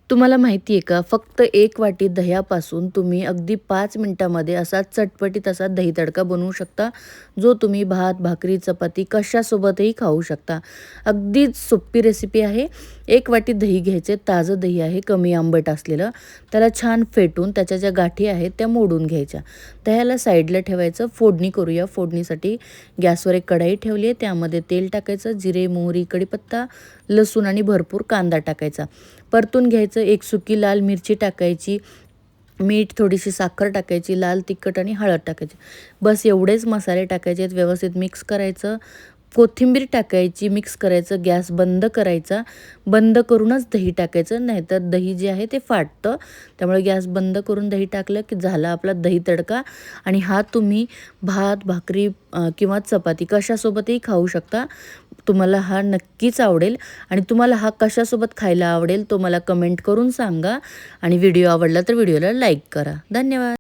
तुम्हाला माहिती आहे का, फक्त 1 वाटी दह्यापासून तुम्ही अगदी 5 मिनिटामध्ये असा चटपटीत असा दही तडका बनवू शकता, जो तुम्ही भात, भाकरी, चपाती कशासोबतही खाऊ शकता. अगदीच सोपी रेसिपी आहे. 1 वाटी दही घ्यायचे, ताजं दही आहे, कमी आंबट असलेलं. त्याला छान फेटून त्याच्या ज्या गाठी आहेत त्या मोडून घ्यायच्या. दह्याला साईडला ठेवायचं. फोडणी करूया. फोडणीसाठी गॅसवर एक कढाई ठेवली आहे. त्यामध्ये तेल टाकायचं, जिरे, मोहरी, कढीपत्ता, लसूण आणि भरपूर कांदा टाकायचा. परतून घ्यायचं. एक सुकी लाल मिरची टाकायची, मीठ, थोडीशी साखर टाकायची, लाल तिखट आणि हळद टाकायची. बस एवढेच मसाले टाकायचे आहेत. व्यवस्थित मिक्स करायचं. कोथिंबीर टाकायची, मिक्स करायचं, गॅस बंद करायचा. बंद करूनच दही टाकायचं, नाहीतर दही जे आहे ते फाटतं. त्यामुळे गॅस बंद करून दही टाकलं की झाला आपला दही तडका. आणि हा तुम्ही भात, भाकरी किंवा चपाती कशासोबतही खाऊ शकता. तुम्हाला हा नक्कीच आवडेल आणि तुम्हाला हा कशासोबत खायला आवडेल तो मला कमेंट करून सांगा आणि व्हिडिओ आवडला तर व्हिडिओला लाईक करा. धन्यवाद.